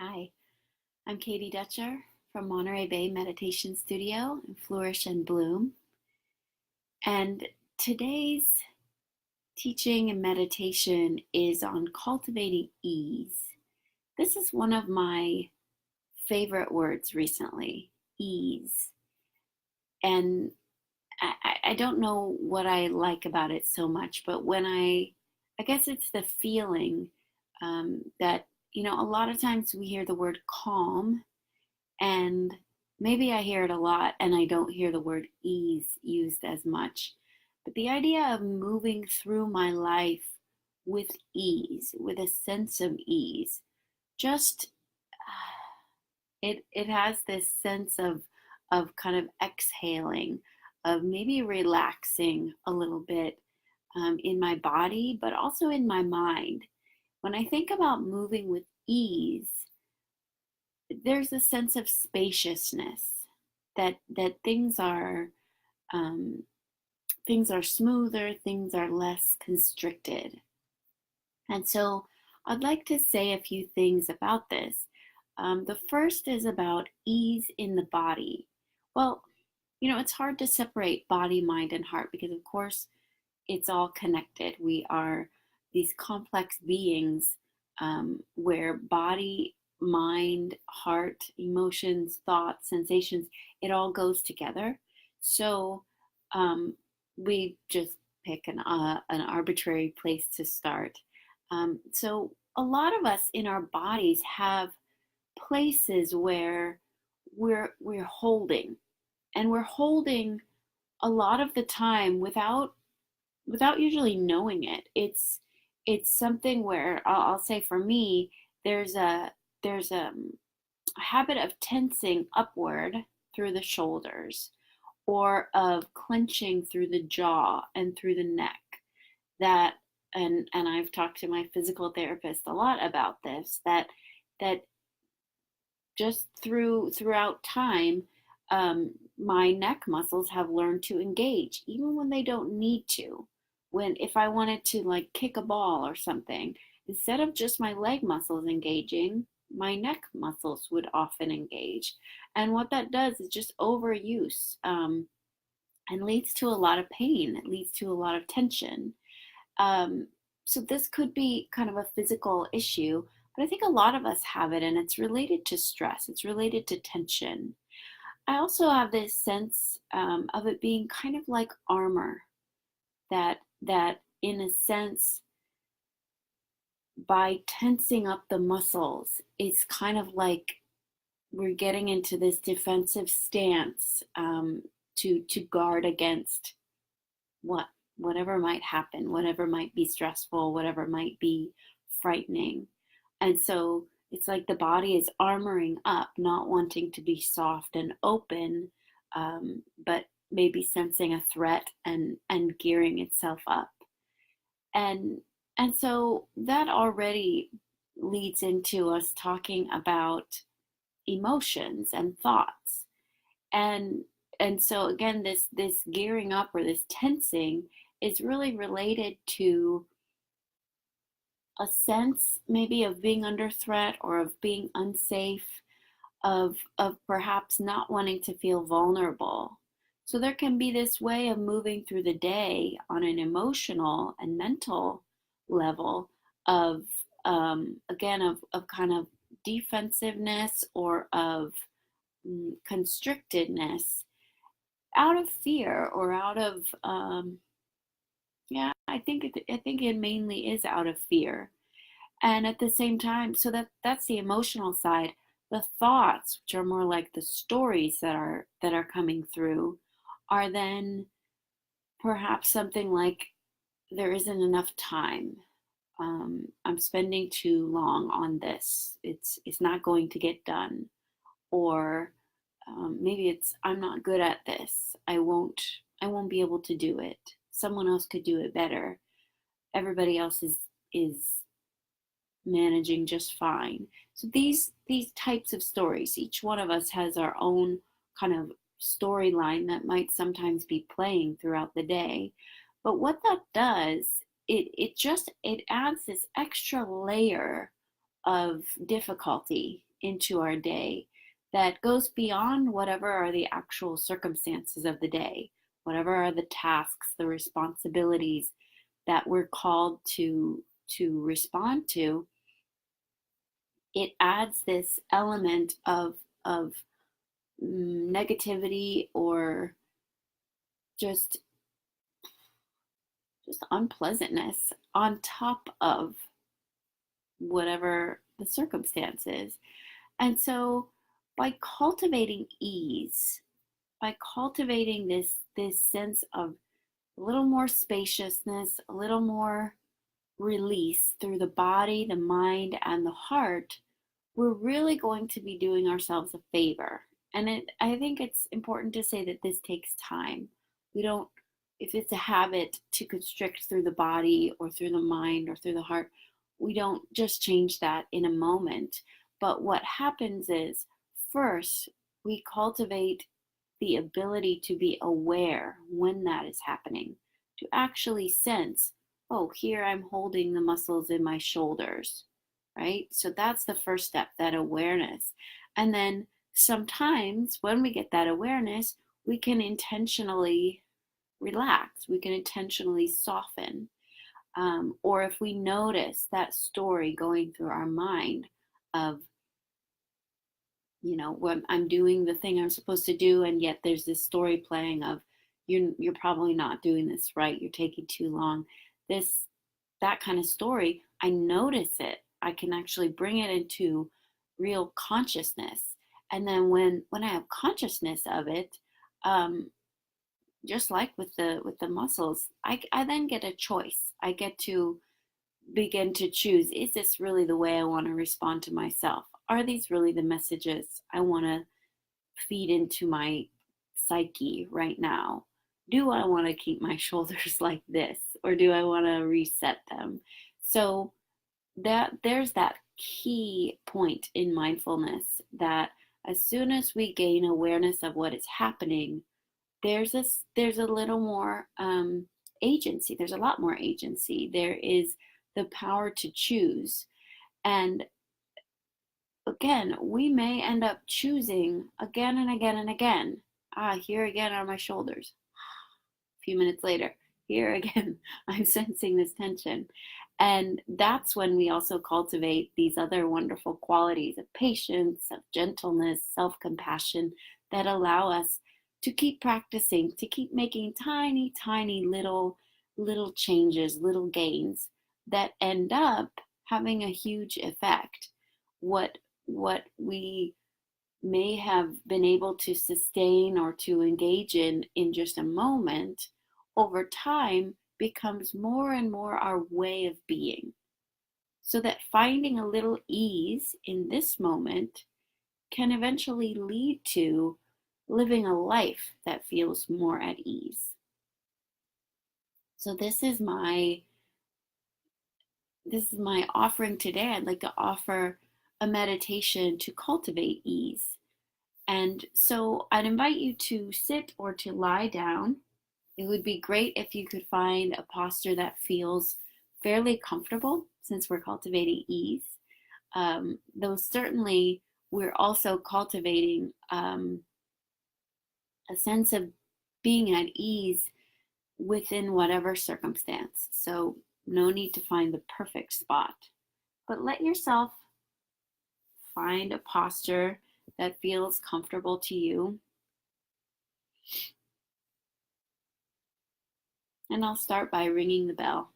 Hi, I'm Katie Dutcher from Monterey Bay Meditation Studio in Flourish and Bloom. And today's teaching and meditation is on cultivating ease. This is one of my favorite words recently, ease. And I don't know what I like about it so much, but I guess it's the feeling that, a lot of times we hear the word calm. And maybe I hear it a lot and I don't hear the word ease used as much. But the idea of moving through my life with ease, with a sense of ease, just it has this sense of kind of exhaling, of maybe relaxing a little bit in my body, but also in my mind. When I think about moving with ease, there's a sense of spaciousness that um, things are smoother, things are less constricted. And so I'd like to say a few things about this. The first is about ease in the body. Well, it's hard to separate body, mind, and heart because, of course, it's all connected. We are these complex beings where body, mind, heart, emotions, thoughts, sensations, it all goes together. So we just pick an arbitrary place to start. So a lot of us in our bodies have places where we're holding, and we're holding a lot of the time without usually knowing it. It's something where I'll say for me, there's a habit of tensing upward through the shoulders, or of clenching through the jaw and through the neck. That and I've talked to my physical therapist a lot about this. That just throughout time, my neck muscles have learned to engage even when they don't need to. When if I wanted to like kick a ball or something, instead of just my leg muscles engaging, my neck muscles would often engage. And what that does is just overuse, and leads to a lot of pain. It leads to a lot of tension. Um, so this could be kind of a physical issue, but I think a lot of us have it, and it's related to stress. It's related to tension. I also have this sense of it being kind of like armor, that in a sense, by tensing up the muscles, it's kind of like we're getting into this defensive stance, to guard against what whatever might happen, whatever might be stressful, whatever might be frightening. And so it's like the body is armoring up, not wanting to be soft and open, but maybe sensing a threat and gearing itself up. And and so that already leads into us talking about emotions and thoughts. And and so again, this gearing up or this tensing is really related to a sense maybe of being under threat or of being unsafe, of perhaps not wanting to feel vulnerable. So there can be this way of moving through the day on an emotional and mental level of, again, of kind of defensiveness, or of constrictedness, out of fear, or out of, yeah, I think it mainly is out of fear. And at the same time, so that's the emotional side. The thoughts, which are more like the stories that are coming through, are then perhaps something like, there isn't enough time. I'm spending too long on this. It's not going to get done. Or maybe it's, I'm not good at this. I won't be able to do it. Someone else could do it better. Everybody else is managing just fine. So these types of stories, each one of us has our own kind of storyline that might sometimes be playing throughout the day. But what that does, it adds this extra layer of difficulty into our day that goes beyond whatever are the actual circumstances of the day, whatever are the tasks, the responsibilities that we're called to respond to. It adds this element of negativity or just unpleasantness on top of whatever the circumstances. And so by cultivating ease, by cultivating this sense of a little more spaciousness, a little more release through the body, the mind, and the heart, we're really going to be doing ourselves a favor. And I think it's important to say that this takes time. We don't, if it's a habit to constrict through the body or through the mind or through the heart, we don't just change that in a moment. But what happens is, first, we cultivate the ability to be aware when that is happening, to actually sense, oh, here I'm holding the muscles in my shoulders, right? So that's the first step, that awareness. And then sometimes when we get that awareness, we can intentionally relax, we can intentionally soften. Or if we notice that story going through our mind of, when I'm doing the thing I'm supposed to do, and yet there's this story playing of you're probably not doing this right, you're taking too long. That kind of story, I notice it. I can actually bring it into real consciousness. And then when I have consciousness of it, just like with the muscles, I then get a choice. I get to begin to choose, is this really the way I want to respond to myself? Are these really the messages I want to feed into my psyche right now? Do I want to keep my shoulders like this, or do I want to reset them? So there's that key point in mindfulness, that as soon as we gain awareness of what is happening, there's a little more agency. There's a lot more agency. There is the power to choose. And again, we may end up choosing again and again and again. Here again are my shoulders. A few minutes later, here again, I'm sensing this tension. And that's when we also cultivate these other wonderful qualities of patience, of gentleness, self-compassion, that allow us to keep practicing, to keep making tiny, tiny little changes, little gains that end up having a huge effect. What we may have been able to sustain or to engage in just a moment, over time becomes more and more our way of being. So that finding a little ease in this moment can eventually lead to living a life that feels more at ease. So this is my offering today. I'd like to offer a meditation to cultivate ease. And so I'd invite you to sit or to lie down. It would be great if you could find a posture that feels fairly comfortable, since we're cultivating ease. Though certainly we're also cultivating a sense of being at ease within whatever circumstance. So no need to find the perfect spot, but let yourself find a posture that feels comfortable to you. And I'll start by ringing the bell.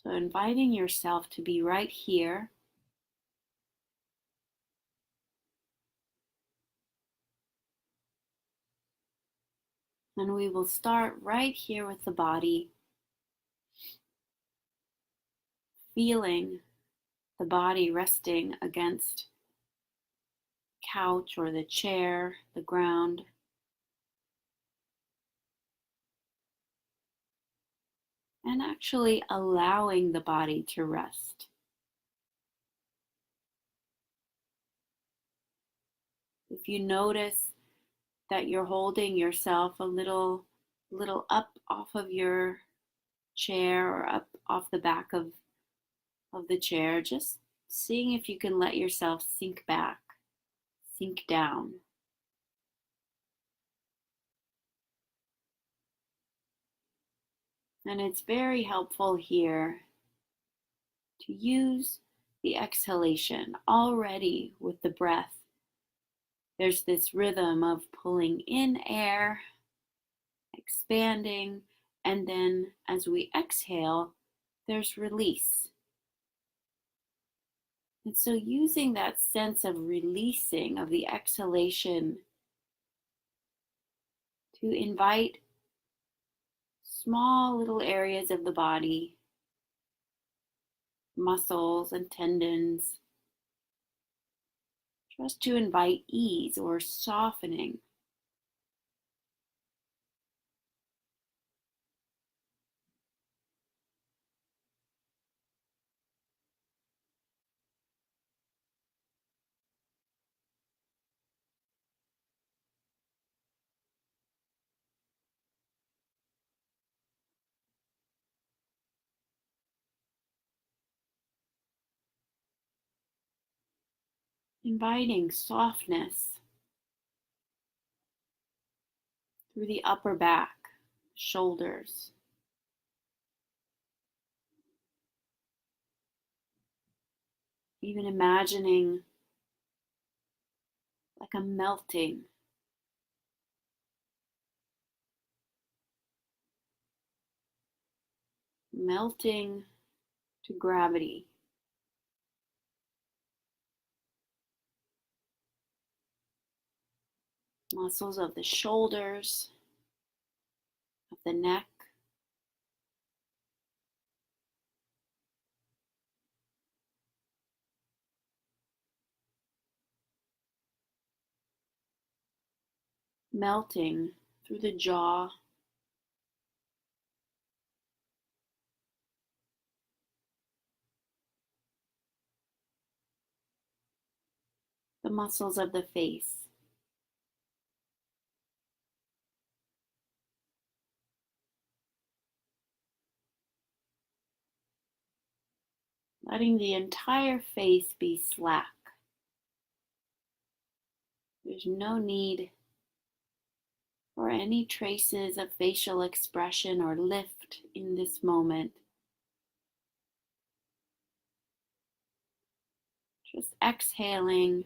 So inviting yourself to be right here, And we will start right here with the body, feeling the body resting against couch or the chair, the ground, and actually allowing the body to rest. If you notice that you're holding yourself a little up off of your chair or up off the back of the chair, just seeing if you can let yourself sink back, sink down. And it's very helpful here to use the exhalation already with the breath. There's this rhythm of pulling in air, expanding, and then as we exhale, there's release. And so using that sense of releasing of the exhalation to invite small little areas of the body, muscles and tendons, just to invite ease or softening. Inviting softness through the upper back, shoulders. Even imagining like a melting to gravity. Muscles of the shoulders, of the neck, melting through the jaw, the muscles of the face. Letting the entire face be slack. There's no need for any traces of facial expression or lift in this moment. Just exhaling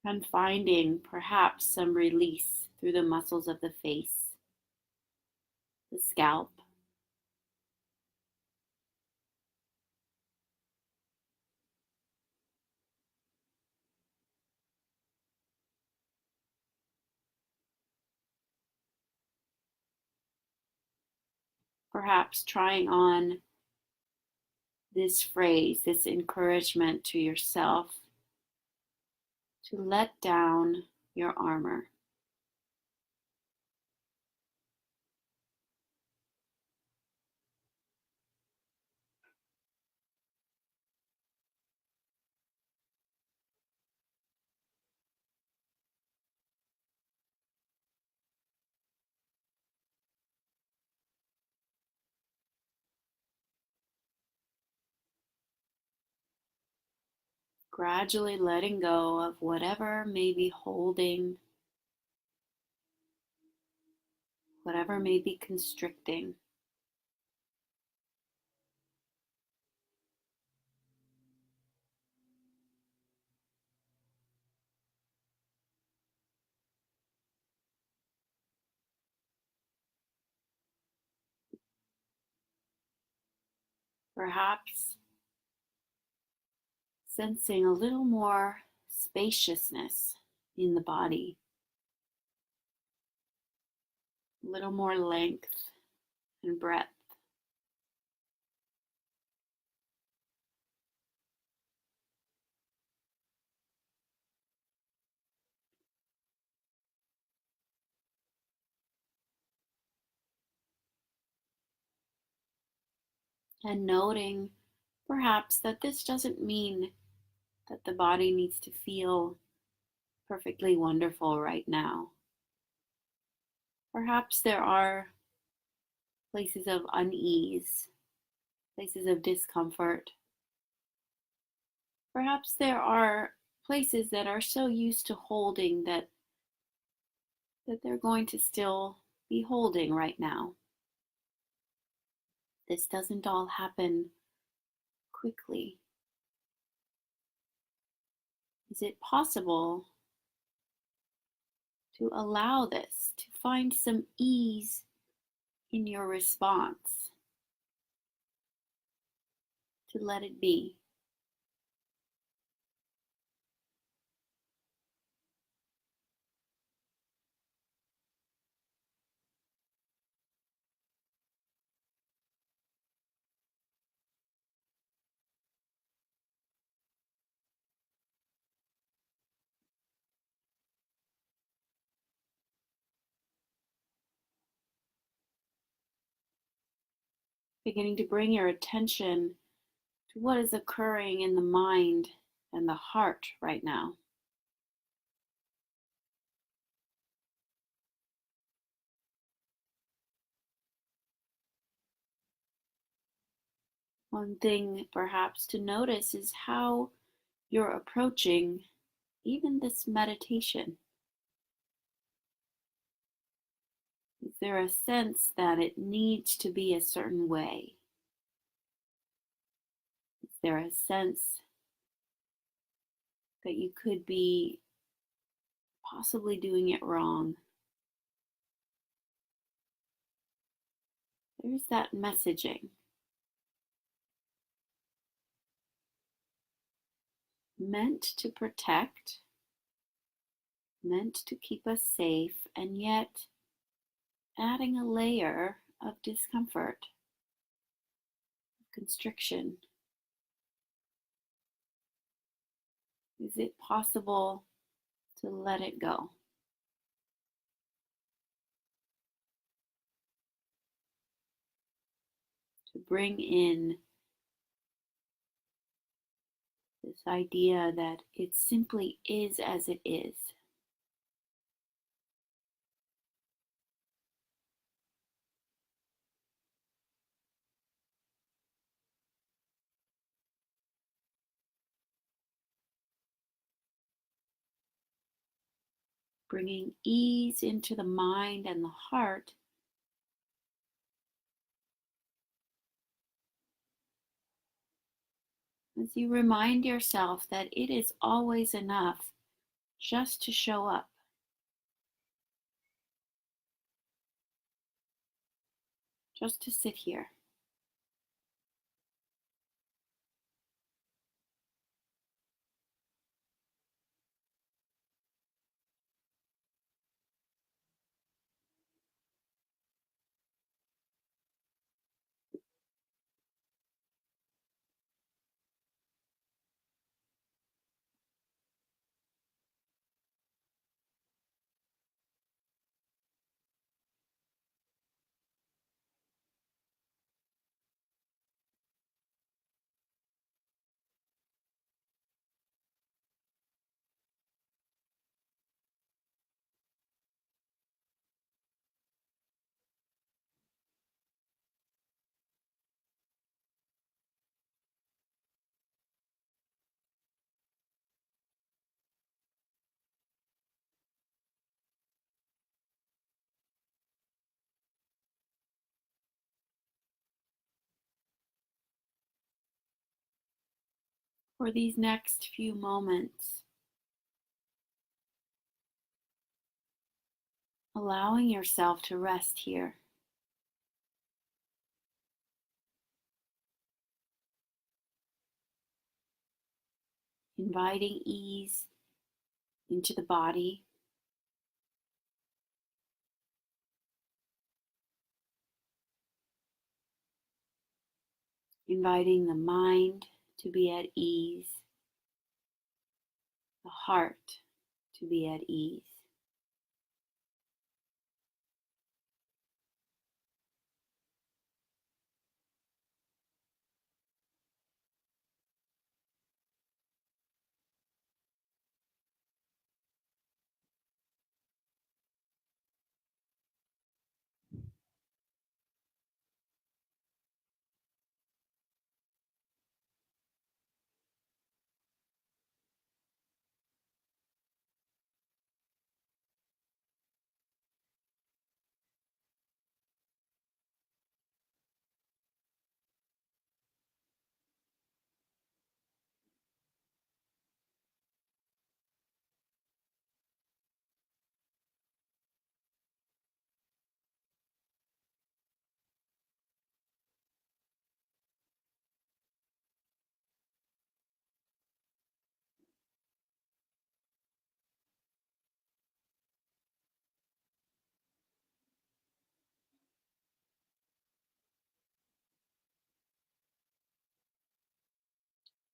and finding perhaps some release through the muscles of the face, the scalp. Perhaps trying on this phrase, this encouragement to yourself to let down your armor. Gradually letting go of whatever may be holding, whatever may be constricting. Perhaps sensing a little more spaciousness in the body. a little more length and breadth. And noting perhaps that this doesn't mean that the body needs to feel perfectly wonderful right now. Perhaps there are places of unease, places of discomfort. Perhaps there are places that are so used to holding that they're going to still be holding right now. This doesn't all happen quickly. Is it possible to allow this, to find some ease in your response, to let it be? Beginning to bring your attention to what is occurring in the mind and the heart right now. One thing perhaps to notice is how you're approaching even this meditation. Is there a sense that it needs to be a certain way? Is there a sense that you could be possibly doing it wrong? There's that messaging meant to protect, meant to keep us safe, and yet adding a layer of discomfort, constriction. Is it possible to let it go? To bring in this idea that it simply is as it is. Bringing ease into the mind and the heart as you remind yourself that it is always enough just to show up, just to sit here. For these next few moments, allowing yourself to rest here. Inviting ease into the body, inviting the mind to be at ease, the heart to be at ease.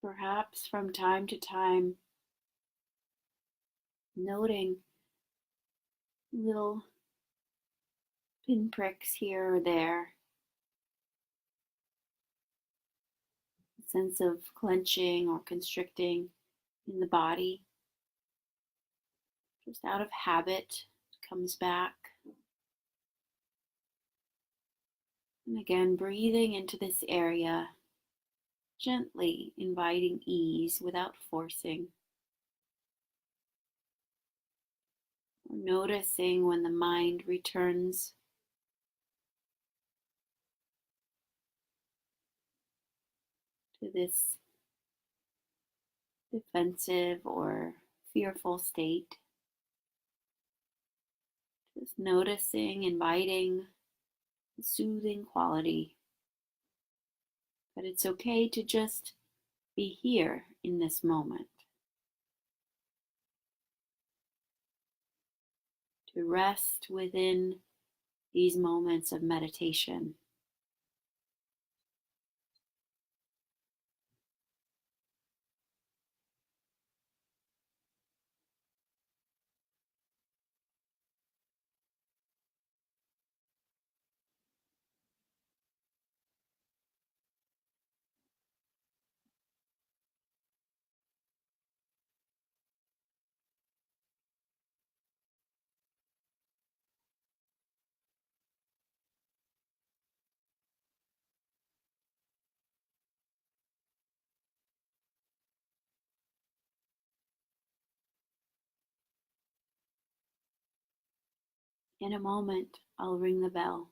Perhaps from time to time, noting little pinpricks here or there, a sense of clenching or constricting in the body, just out of habit, comes back. And again, breathing into this area, gently inviting ease without forcing, or noticing when the mind returns to this defensive or fearful state. Just noticing, inviting the soothing quality. But it's okay to just be here in this moment, to rest within these moments of meditation. In a moment, I'll ring the bell.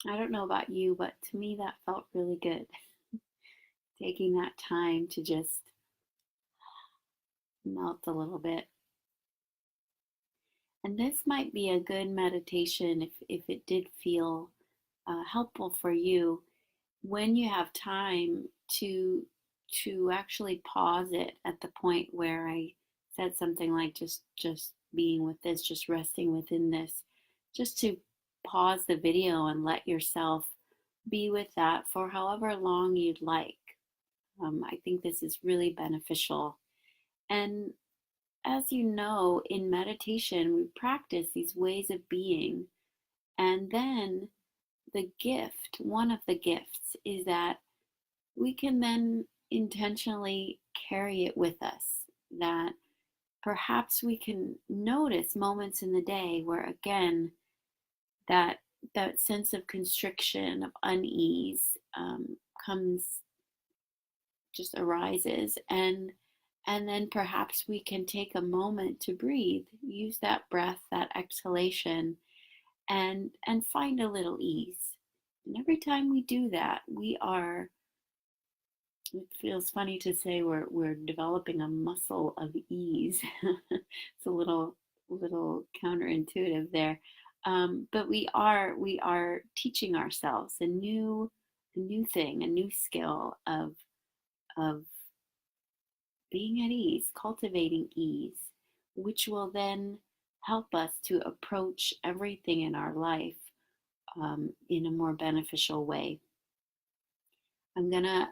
I don't know about you, but to me that felt really good. Taking that time to just melt a little bit. And this might be a good meditation if it did feel helpful for you when you have time to actually pause it at the point where I said something like just being with this, just resting within this, just to pause the video and let yourself be with that for however long you'd like. I think this is really beneficial. And as you know, in meditation, we practice these ways of being. And then the gift, one of the gifts, is that we can then intentionally carry it with us. That perhaps we can notice moments in the day where, again, that that sense of constriction, of unease, comes, just arises, and then perhaps we can take a moment to breathe, use that breath, that exhalation, and find a little ease. And every time we do that, we are, it feels funny to say we're developing a muscle of ease. It's a little counterintuitive there, but we are teaching ourselves a new thing, a new skill of being at ease, cultivating ease, which will then help us to approach everything in our life in a more beneficial way. I'm going to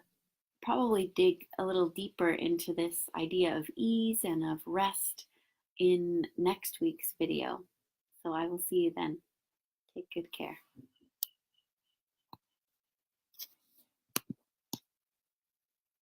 probably dig a little deeper into this idea of ease and of rest in next week's video. So I will see you then. Take good care.